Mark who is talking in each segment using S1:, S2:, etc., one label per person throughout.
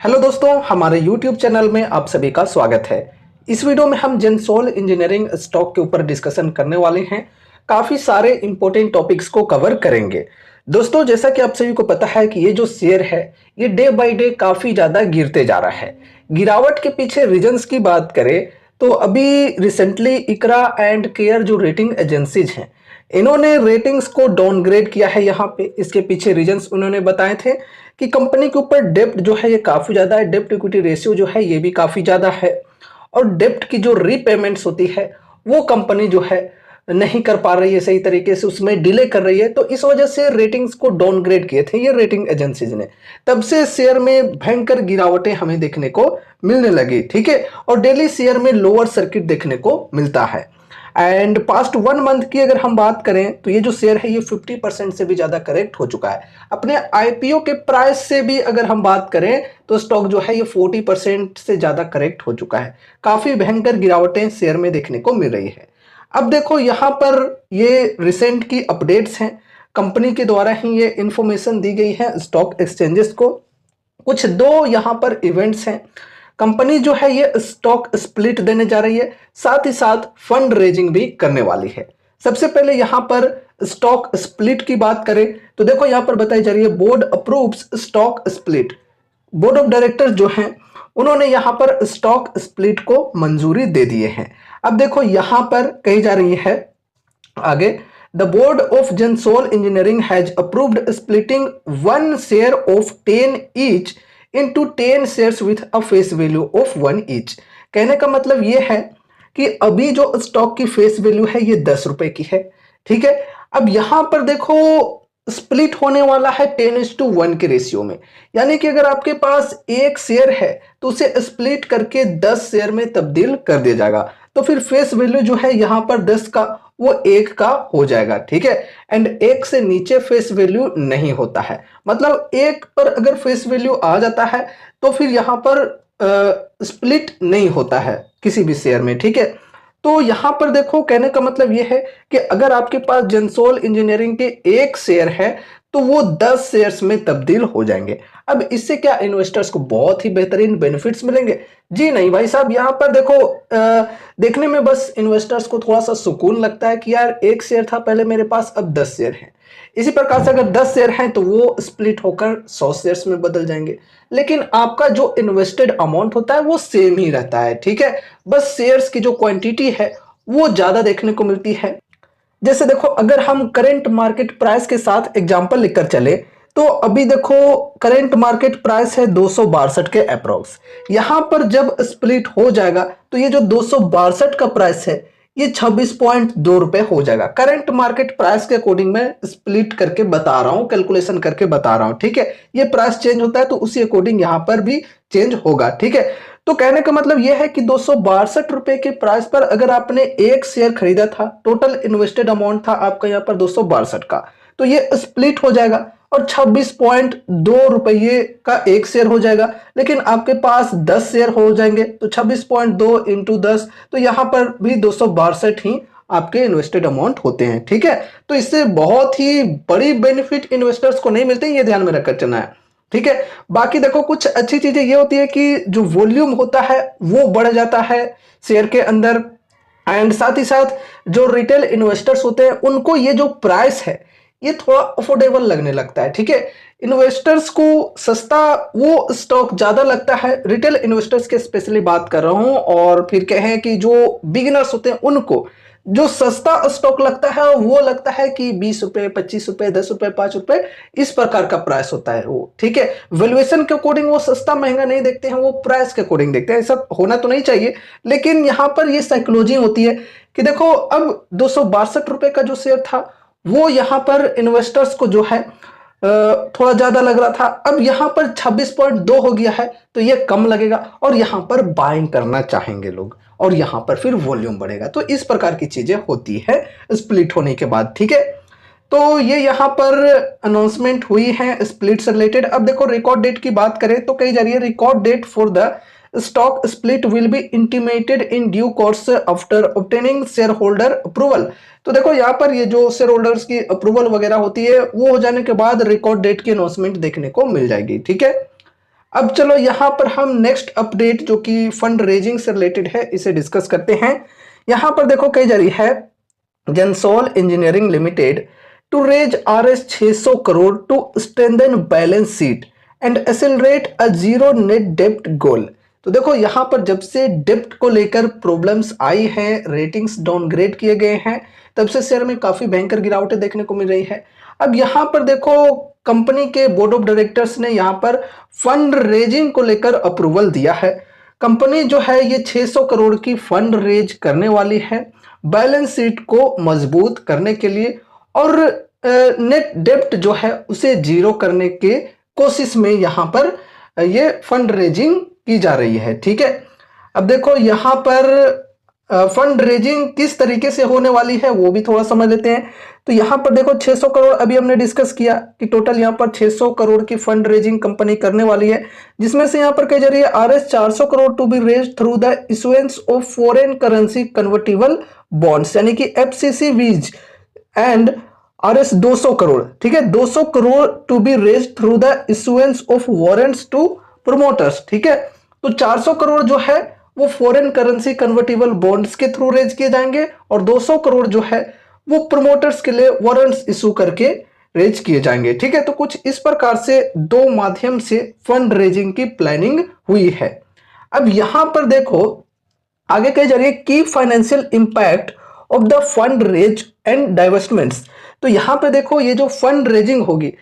S1: Hello दोस्तों, हमारे YouTube channel में आप सभी का स्वागत है। इस वीडियो में हम जेंसोल इंजीनियरिंग स्टॉक के ऊपर डिस्कशन करने वाले हैं। काफ़ी सारे इंपॉर्टेंट टॉपिक्स को कवर करेंगे। दोस्तों, जैसा कि आप सभी को पता है कि ये जो शेयर है ये डे बाय डे काफ़ी ज़्यादा गिरते जा रहा है। गिरावट के पीछे रीजंस की बात करें तो अभी रिसेंटली इकरा एंड केयर जो रेटिंग एजेंसीज हैं, इन्होंने रेटिंग्स को डाउनग्रेड किया है। यहाँ पे इसके पीछे रीजंस उन्होंने बताए थे कि कंपनी के ऊपर डेप्ट जो है ये काफ़ी ज़्यादा है, डेप्ट इक्विटी रेशियो जो है ये भी काफ़ी ज़्यादा है, और डेप्ट की जो रीपेमेंट्स होती है वो कंपनी जो है नहीं कर पा रही है सही तरीके से, उसमें डिले कर रही है। तो इस वजह से रेटिंग्स को डाउनग्रेड किए थे ये रेटिंग एजेंसीज ने। तब से शेयर में भयंकर गिरावटें हमें देखने को मिलने लगी, ठीक है, और डेली शेयर में लोअर सर्किट देखने को मिलता है। एंड पास्ट 1 मंथ की अगर हम बात करें तो ये जो शेयर है ये 50% से भी ज़्यादा करेक्ट हो चुका है। अपने आईपीओ के प्राइस से भी अगर हम बात करें तो स्टॉक जो है ये 40% से ज़्यादा करेक्ट हो चुका है। काफ़ी भयंकर गिरावटें शेयर में देखने को मिल रही है। अब देखो यहाँ पर ये रिसेंट की अपडेट्स हैं, कंपनी के द्वारा ही ये इंफॉर्मेशन दी गई है स्टॉक एक्सचेंजेस को। कुछ दो यहाँ पर इवेंट्स हैं। कंपनी जो है ये स्टॉक स्प्लिट देने जा रही है, साथ ही साथ फंड रेजिंग भी करने वाली है। सबसे पहले यहाँ पर स्टॉक स्प्लिट की बात करें तो देखो यहाँ पर बताई जा रही है board approves stock split. Board of directors जो हैं उन्होंने यहाँ पर स्टॉक स्प्लिट को मंजूरी दे दिए हैं। अब देखो यहाँ पर कही जा रही है आगे, the board of Gensol Engineering has approved splitting 1 share of 10 each into 10 shares with a face value of 1 each. कहने का मतलब ये है कि अभी जो स्टॉक की फेस वैल्यू है ये 10 रुपए की है, ठीक है। अब यहां पर देखो स्प्लिट होने वाला है 10:1 के रेशियो में, यानी कि अगर आपके पास एक शेयर है तो उसे स्प्लिट करके 10 शेयर में तब्दील कर दिया जाएगा। तो फिर फेस वैल्यू जो है यहाँ पर 10 का वो 1 का हो जाएगा, ठीक है। एंड 1 से नीचे फेस वैल्यू नहीं होता है, मतलब 1 पर अगर फेस वैल्यू आ जाता है तो फिर यहाँ पर स्प्लिट नहीं होता है किसी भी शेयर में, ठीक है। तो यहां पर देखो कहने का मतलब यह है कि अगर आपके पास जेंसोल इंजीनियरिंग के एक शेयर है तो वो 10 शेयर्स में तब्दील हो जाएंगे। अब इससे क्या इन्वेस्टर्स को बहुत ही बेहतरीन बेनिफिट्स मिलेंगे? जी नहीं भाई साहब, यहाँ पर देखो देखने में बस इन्वेस्टर्स को थोड़ा सा सुकून लगता है कि यार एक शेयर था पहले मेरे पास, अब 10 शेयर है। इसी प्रकार से अगर 10 शेयर हैं तो वो स्प्लिट होकर 100 शेयर्स में बदल जाएंगे, लेकिन आपका जो इन्वेस्टेड अमाउंट होता है वो सेम ही रहता है, ठीक है। बस शेयर्स की जो क्वांटिटी है वो ज्यादा देखने को मिलती है। जैसे देखो अगर हम करंट मार्केट प्राइस के साथ एग्जांपल लिखकर चले तो अभी देखो करंट मार्केट प्राइस है 262 के अप्रोक्स। यहां पर जब स्प्लिट हो जाएगा तो ये जो 262 का प्राइस है ये 26.2 रुपए हो जाएगा। करंट मार्केट प्राइस के अकॉर्डिंग मैं स्प्लिट करके बता रहा हूं, कैलकुलेशन करके बता रहा हूं, ठीक है। ये प्राइस चेंज होता है तो उसी अकॉर्डिंग यहां पर भी चेंज होगा, ठीक है। तो कहने का मतलब यह है कि 262 रुपए के प्राइस पर अगर आपने एक शेयर खरीदा था, टोटल इन्वेस्टेड अमाउंट था आपका यहाँ पर 262 का, तो ये स्प्लिट हो जाएगा और 26.2 रुपये का एक शेयर हो जाएगा। लेकिन आपके पास 10 शेयर हो जाएंगे तो 26.2 इंटू 10, तो यहाँ पर भी 262 ही आपके इन्वेस्टेड अमाउंट होते हैं, ठीक है। तो इससे बहुत ही बड़ी बेनिफिट इन्वेस्टर्स को नहीं मिलते, ये ध्यान में रखकर चलना है, ठीक है। बाकी देखो कुछ अच्छी चीजें ये होती है कि जो वॉल्यूम होता है वो बढ़ जाता है शेयर के अंदर, एंड साथ ही साथ जो रिटेल इन्वेस्टर्स होते हैं उनको ये जो प्राइस है ये थोड़ा अफोर्डेबल लगने लगता है, ठीक है। इन्वेस्टर्स को सस्ता वो स्टॉक ज्यादा लगता है, रिटेल इन्वेस्टर्स के स्पेशली बात कर रहा हूं, और फिर कहें कि जो बिगिनर्स होते हैं उनको जो सस्ता स्टॉक लगता है वो लगता है कि 20 रुपए, 25 रुपए, 10 रुपए, 5 रुपए, इस प्रकार का प्राइस होता है वो, ठीक है। वैल्यूएशन के अकॉर्डिंग वो सस्ता महंगा नहीं देखते हैं, वो प्राइस के अकॉर्डिंग देखते हैं। ऐसा होना तो नहीं चाहिए, लेकिन यहाँ पर ये साइकोलॉजी होती है कि देखो अब 262 रुपए का जो शेयर था वो यहाँ पर इन्वेस्टर्स को जो है थोड़ा ज्यादा लग रहा था, अब यहाँ पर 26.2 हो गया है तो ये कम लगेगा और यहाँ पर बाइंग करना चाहेंगे लोग, और यहाँ पर फिर वॉल्यूम बढ़ेगा। तो इस प्रकार की चीजें होती है स्प्लिट होने के बाद, ठीक है। तो ये यहाँ पर अनाउंसमेंट हुई है स्प्लिट से रिलेटेड। अब देखो रिकॉर्ड डेट की बात करें तो कही जा रही है record date for the stock split will be intimated in due course after obtaining share holder approval. तो देखो यहाँ पर ये जो शेयर होल्डर्स की अप्रूवल वगैरह होती है वो हो जाने के बाद रिकॉर्ड डेट की अनाउंसमेंट देखने को मिल जाएगी, ठीक है। अब चलो यहाँ पर हम नेक्स्ट अपडेट जो कि फंड रेजिंग से रिलेटेड है इसे डिस्कस करते हैं। यहाँ पर देखो कही जा रही है Gensol Engineering Limited to raise RS 600 crore to strengthen balance sheet and accelerate a zero net डेब्ट गोल। तो देखो यहाँ पर जब से डेब्ट को लेकर प्रॉब्लम्स आई हैं, रेटिंग्स डाउनग्रेड किए गए हैं, तब से शेयर में काफी भयंकर गिरावटें देखने को मिल रही है। अब यहाँ पर देखो कंपनी के बोर्ड ऑफ डायरेक्टर्स ने यहाँ पर फंड रेजिंग को लेकर अप्रूवल दिया है। कंपनी जो है ये 600 करोड़ की फंड रेज करने वाली है बैलेंस शीट को मजबूत करने के लिए और नेट डेब्ट जो है उसे जीरो करने के कोशिश में यहाँ पर ये फंड रेजिंग की जा रही है। ठीक है, अब देखो यहाँ पर फंड रेजिंग किस तरीके से होने वाली है वो भी थोड़ा समझ लेते हैं। तो यहाँ पर देखो 600 करोड़ अभी हमने डिस्कस किया कि टोटल यहाँ पर 600 करोड़ की फंड रेजिंग कंपनी करने वाली है, जिसमें से यहाँ पर कही जा रही है RS 400 crore to be raise through the issuance of foreign currency convertible bonds यानी कि FCCBs एंड RS 200 करोड़। ठीक है, 200 crore to be raise through the issuance of warrants to promoters. ठीक है, तो 400 करोड़ जो है वो फॉरेन करेंसी कन्वर्टिबल बॉन्ड्स के थ्रू रेज किए जाएंगे और 200 करोड़ जो है वो प्रोमोटर्स के लिए वारंट्स इशू करके रेज किए जाएंगे। ठीक है, तो कुछ इस प्रकार से दो माध्यम से फंड रेजिंग की प्लानिंग हुई है। अब यहां पर देखो आगे कही जा रही है की financial impact of the fund raise and divestments. तो यहां पे देखो ये जो फंड रेजिंग होगी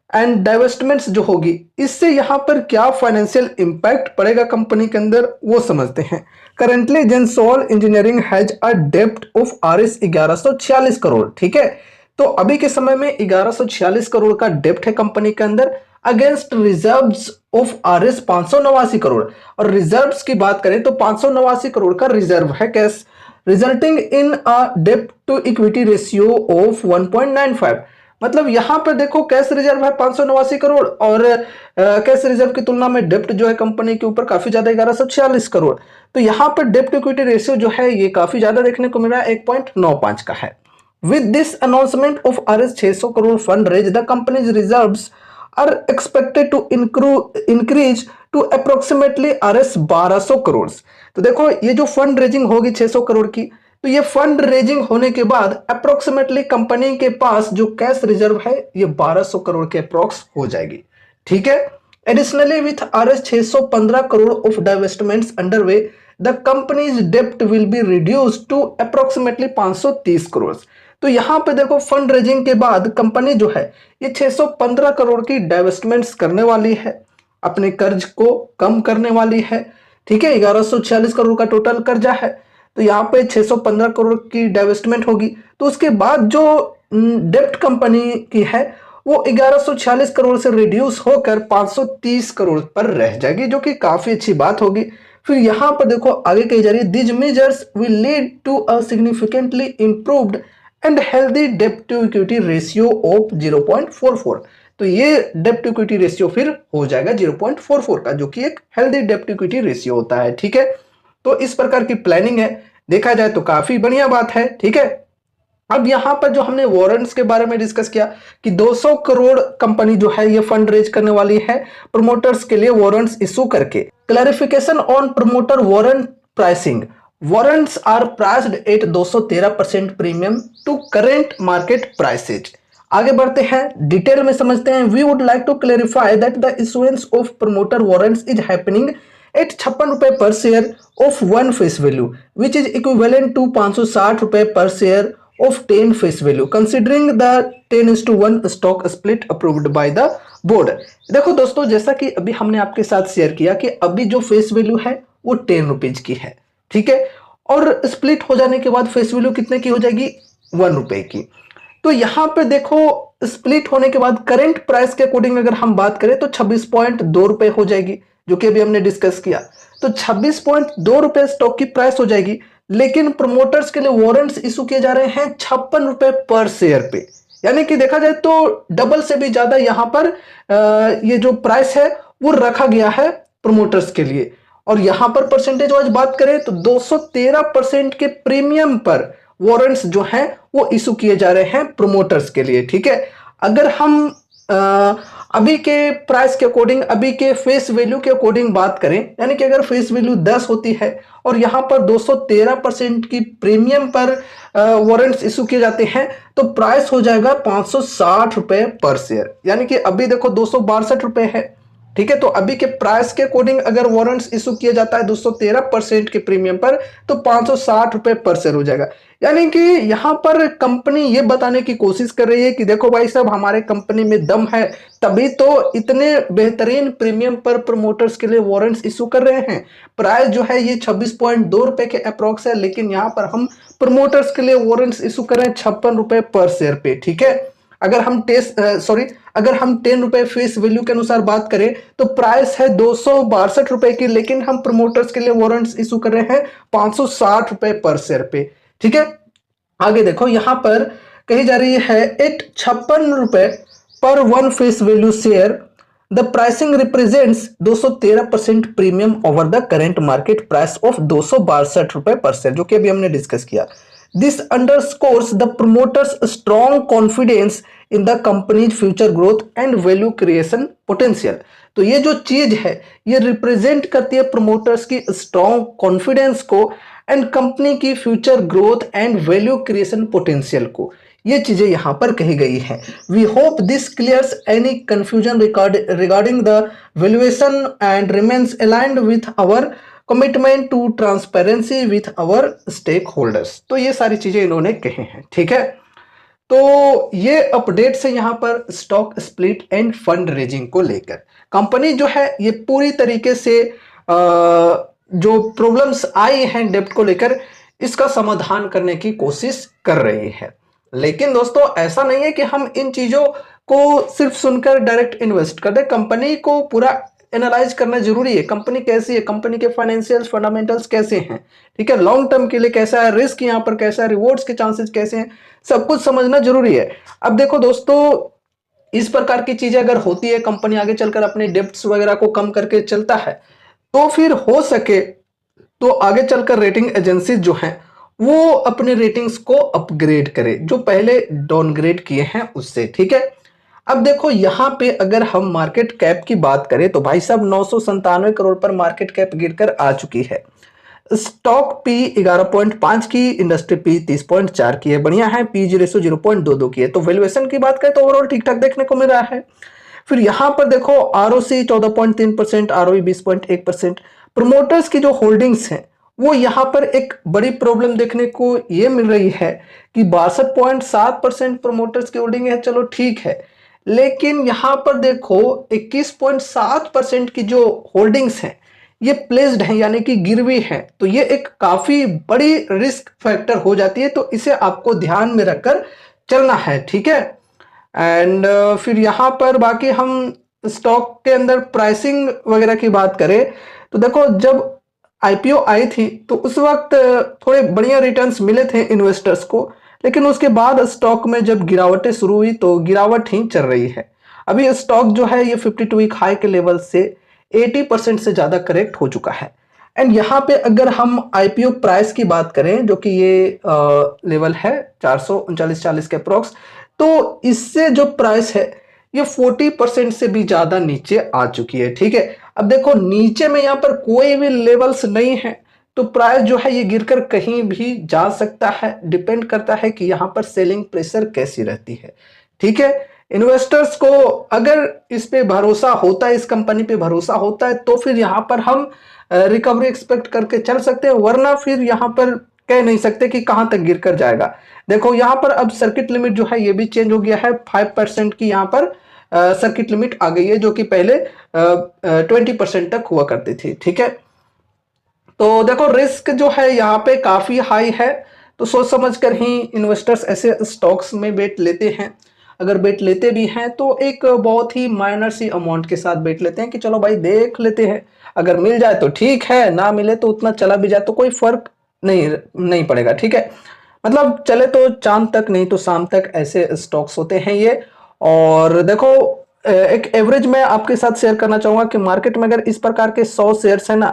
S1: एंड डाइवेस्टमेंट्स जो होगी इससे यहाँ पर क्या फाइनेंशियल इंपैक्ट पड़ेगा कंपनी के अंदर वो समझते हैं। Currently Gensol Engineering has a डेब्ट ऑफ RS 1146 करोड़। ठीक है, तो अभी के समय में 1146 करोड़ का डेब्ट है कंपनी के अंदर against reserves of RS 589 crore. और रिजर्व्स की बात करें तो 589 करोड़ का रिजर्व है कैश, रिजल्टिंग इन अ डेब्ट टू इक्विटी रेशियो ऑफ 1.95। मतलब यहां पर देखो कैश रिजर्व है 589 करोड़ और कैश रिजर्व की तुलना में डेब्ट जो है कंपनी के ऊपर काफी ज्यादा 1146 करोड़। तो यहां पर डेब्ट इक्विटी रेशियो जो है ये काफी ज्यादा देखने को मिल रहा है, 1.95 का है। With this announcement of RS 600 crore fund raise the company's reserves are expected to increase to approximately RS 1200 crore. तो देखो ये जो फंड रेजिंग होगी 600 करोड़ की, तो ये फंड रेजिंग होने के बाद अप्रोक्सीमेटली कंपनी के पास जो कैश रिजर्व है ये 1200 करोड़ के अप्रोक्स हो जाएगी। ठीक है, additionally with RS 615 crore of divestments underway the company's डेब्ट will be reduced to approximately 530 crore. तो यहां पे देखो फंड रेजिंग के बाद कंपनी जो है ये 615 करोड़ की डाइवेस्टमेंट्स करने वाली है, अपने कर्ज को कम करने वाली है। ठीक है, 1146 करोड़ का टोटल कर्जा है, तो यहाँ पे 615 करोड़ की डाइवेस्टमेंट होगी, तो उसके बाद जो डेब्ट कंपनी की है वो 1146 करोड़ से रिड्यूस होकर 530 करोड़ पर रह जाएगी, जो कि काफी अच्छी बात होगी। फिर यहाँ पर देखो आगे कही जा रही है this measures will lead to a significantly improved and healthy डेब्ट टू इक्विटी रेशियो ऑफ 0.44। तो ये डेब्ट इक्विटी रेशियो फिर हो जाएगा 0.44 का, जो कि एक हेल्दी डेब्ट इक्विटी रेशियो होता है। ठीक है, तो इस प्रकार की प्लानिंग है, देखा जाए तो काफी बढ़िया बात है। ठीक है, अब यहां पर जो हमने वारंट्स के बारे में डिस्कस किया कि 200 करोड़ कंपनी जो है ये फंड रेज करने वाली है प्रमोटर्स के लिए वारंट्स इशू करके। Clarification on promoter warrant pricing, warrants are priced at 213% premium to current market prices. आगे बढ़ते हैं, डिटेल में समझते हैं। We would like to clarify that the issuance of promoter warrants is happening at 56 रुपए per share of 1 face value which is equivalent to 560 रुपए per share of 10 face value considering the 10:1 stock split approved by the board. देखो दोस्तों, जैसा कि अभी हमने आपके साथ शेयर किया कि अभी जो फेस वैल्यू है वो 10 रुपीज की है। ठीक है, और स्प्लिट हो जाने के बाद फेस वैल्यू कितने की हो जाएगी, 1 रुपए की। तो यहां पे देखो स्प्लिट होने के बाद करेंट प्राइस के अकॉर्डिंग अगर हम बात करें तो 26.2 रुपए हो जाएगी, जो कि अभी हमने डिस्कस किया। तो 26.2 रुपए स्टॉक की प्राइस हो जाएगी, लेकिन प्रमोटर्स के लिए वारंट्स इशू किए जा रहे हैं 56 रुपए पर शेयर पे, यानी कि देखा जाए तो डबल से भी ज्यादा यहां पर ये जो प्राइस है वो रखा गया है प्रमोटर्स के लिए। और यहां पर परसेंटेज वाइज बात करें तो 213% के प्रीमियम पर वारंट्स जो हैं वो इशू किए जा रहे हैं प्रमोटर्स के लिए। ठीक है, अगर हम अभी के प्राइस के अकॉर्डिंग, अभी के फेस वैल्यू के अकॉर्डिंग बात करें, यानी कि अगर फेस वैल्यू 10 होती है और यहां पर 213% की प्रीमियम पर वारंट्स इशू किए जाते हैं, तो प्राइस हो जाएगा 560 रुपए पर शेयर। यानी कि अभी देखो 262 रुपए है, ठीक है। तो अभी के प्राइस के अकॉर्डिंग अगर वारंट्स इशू किया जाता है 213% के प्रीमियम पर, तो 560 रुपए पर शेयर हो जाएगा। यानी कि यहां पर कंपनी ये बताने की कोशिश कर रही है कि देखो भाई साहब, हमारे कंपनी में दम है, तभी तो इतने बेहतरीन प्रीमियम पर प्रमोटर्स के लिए वारंट्स इशू कर रहे हैं। प्राइस जो है ये 26.2 रुपए के अप्रोक्स है, लेकिन यहां पर हम प्रमोटर्स के लिए वारंट्स इशू कर रहे हैं 56 रुपए पर शेयर पे, ठीक है। अगर हम अगर हम 10 रुपए फेस वैल्यू के अनुसार बात करें, तो प्राइस है 262 रुपए की, लेकिन हम प्रमोटर्स के लिए वारंट्स इशू कर रहे हैं 560 रुपए पर शेयर पे, ठीक है। आगे देखो, यहां पर कही जा रही है एट 56 रुपए पर one face value share, the pricing represents 213% premium over the current market price of 262 रुपए पर शेयर, जो कि अभी हमने डिस्कस किया। This underscores the promoters strong confidence in the companies future growth and value creation potential. तो ये जो चीज है ये रिप्रेजेंट करती है प्रोमोटर्स की स्ट्रॉन्ग कॉन्फिडेंस को एंड कंपनी की future growth and value creation potential को। ये चीजें यहां पर कही गई हैं। We hope this clears any confusion regarding the valuation and remains aligned with our commitment to transparency with our stake holders. तो ये सारी चीजें इन्होंने कही हैं, ठीक है। तो ये अपडेट से यहां पर stock split end fund raising को लेकर कंपनी जो है ये पूरी तरीके से जो प्रॉब्लम्स आई हैं डेब्ट को लेकर, इसका समाधान करने की कोशिश कर रही है। लेकिन दोस्तों ऐसा नहीं है कि हम इन चीजों को सिर्फ सुनकर डायरेक्ट इन्वेस्ट कर दें। कंपनी को पूरा एनालाइज करना जरूरी है, कंपनी कैसी है, कंपनी के फाइनेंशियल फंडामेंटल्स कैसे हैं, ठीक है, लॉन्ग टर्म के लिए कैसा है, रिस्क यहाँ पर कैसा है, रिवॉर्ड्स के चांसेस कैसे हैं, सब कुछ समझना जरूरी है। अब देखो दोस्तों, इस प्रकार की चीजें अगर होती है, कंपनी आगे चलकर अपने डेब्ट्स वगैरह को कम करके चलता है, तो फिर हो सके तो आगे चलकर रेटिंग एजेंसीज जो हैं वो अपने रेटिंग्स को अपग्रेड करे, जो पहले डाउनग्रेड किए हैं उससे, ठीक है। अब देखो यहां पे अगर हम मार्केट कैप की बात करें, तो भाई साहब 997 करोड़ पर मार्केट कैप गिरकर आ चुकी है। स्टॉक पी 11.5 की, इंडस्ट्री पी 30.4 की है, बढ़िया है। पीजी रेशो 0.22 की है। तो वैल्यूएशन की बात करें तो ओवरऑल ठीक ठाक देखने को मिल रहा है। फिर यहां पर देखो आरओसी 14.3%, आरओई 20.1%। प्रमोटर्स की जो होल्डिंग्स हैं वो यहां पर एक बड़ी प्रॉब्लम देखने को ये मिल रही है कि 62.7% प्रमोटर्स की होल्डिंग है, चलो ठीक है। लेकिन यहां पर देखो 21.7% की जो होल्डिंग्स हैं ये प्लेस्ड है, यानी कि गिरवी है। तो ये एक काफी बड़ी रिस्क फैक्टर हो जाती है, तो इसे आपको ध्यान में रखकर चलना है, ठीक है। एंड फिर यहां पर बाकी हम स्टॉक के अंदर प्राइसिंग वगैरह की बात करें, तो देखो जब आईपीओ आई थी तो उस वक्त थोड़े बढ़िया रिटर्न्स मिले थे इन्वेस्टर्स को, लेकिन उसके बाद स्टॉक में जब गिरावटें शुरू हुई तो गिरावट ही चल रही है। अभी स्टॉक जो है ये 52 वीक हाई के लेवल से 80% से ज्यादा करेक्ट हो चुका है। एंड यहाँ पे अगर हम आईपीओ प्राइस की बात करें, जो कि ये लेवल है 439-40 के अप्रोक्स, तो इससे जो प्राइस है ये 40% से भी ज्यादा नीचे आ चुकी है, ठीक है। अब देखो नीचे में यहाँ पर कोई भी लेवल्स नहीं है, तो प्राइस जो है ये गिरकर कहीं भी जा सकता है। डिपेंड करता है कि यहाँ पर सेलिंग प्रेशर कैसी रहती है, ठीक है। इन्वेस्टर्स को अगर इस पे भरोसा होता है, इस कंपनी पे भरोसा होता है, तो फिर यहाँ पर हम रिकवरी एक्सपेक्ट करके चल सकते हैं, वरना फिर यहाँ पर कह नहीं सकते कि कहां तक गिर कर जाएगा। देखो यहाँ पर अब सर्किट लिमिट जो है ये भी चेंज हो गया है, 5% की यहाँ पर सर्किट लिमिट आ गई है, जो कि पहले 20% तक हुआ करती थी, ठीक है। तो देखो रिस्क जो है यहाँ पे काफी हाई है, तो सोच समझ कर ही इन्वेस्टर्स ऐसे स्टॉक्स में बेट लेते हैं। अगर बेट लेते भी हैं तो एक बहुत ही माइनर सी अमाउंट के साथ बेट लेते हैं कि चलो भाई देख लेते हैं, अगर मिल जाए तो ठीक है, ना मिले तो उतना चला भी जाए तो कोई फर्क नहीं पड़ेगा, ठीक है। मतलब चले तो चांद तक, नहीं तो शाम तक, ऐसे स्टॉक्स होते हैं ये। और देखो एक एवरेज मैं आपके साथ शेयर करना चाहूंगा कि मार्केट में अगर इस प्रकार के 100 शेयर्स है ना,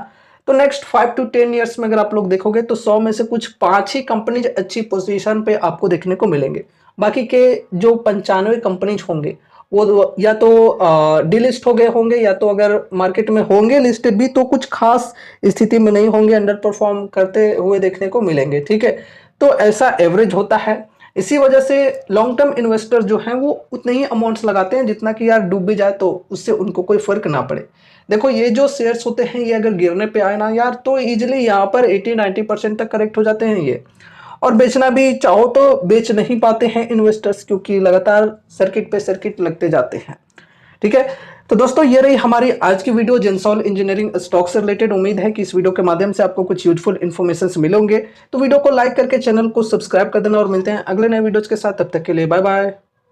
S1: तो नेक्स्ट 5 to 10 ईयर्स में अगर आप लोग देखोगे तो 100 में से कुछ 5 ही कंपनीज अच्छी पोजीशन पे आपको देखने को मिलेंगे। बाकी के जो 95 कंपनीज होंगे वो या तो डिलिस्ट हो गए होंगे, या तो अगर मार्केट में होंगे लिस्टेड भी तो कुछ खास स्थिति में नहीं होंगे, अंडर परफॉर्म करते हुए देखने को मिलेंगे। ठीक है, तो ऐसा एवरेज होता है। इसी वजह से लॉन्ग टर्म इन्वेस्टर जो हैं वो उतने ही अमाउंट्स लगाते हैं जितना कि यार डूब भी जाए तो उससे उनको कोई फर्क ना पड़े। देखो ये जो शेयर्स होते हैं ये अगर गिरने पे आए ना यार तो इजीली यहाँ पर 80-90% तक करेक्ट हो जाते हैं ये, और बेचना भी चाहो तो बेच नहीं पाते हैं इन्वेस्टर्स, क्योंकि लगातार सर्किट पे सर्किट लगते जाते हैं। ठीक है, तो दोस्तों ये रही हमारी आज की वीडियो जेंसॉल इंजीनियरिंग स्टॉक से रिलेटेड। उम्मीद है कि इस वीडियो के माध्यम से आपको कुछ यूजफुल इन्फॉर्मेशन मिलेंगे। तो वीडियो को लाइक करके चैनल को सब्सक्राइब कर देना और मिलते हैं अगले नए वीडियोज के साथ। तब तक के लिए बाय बाय।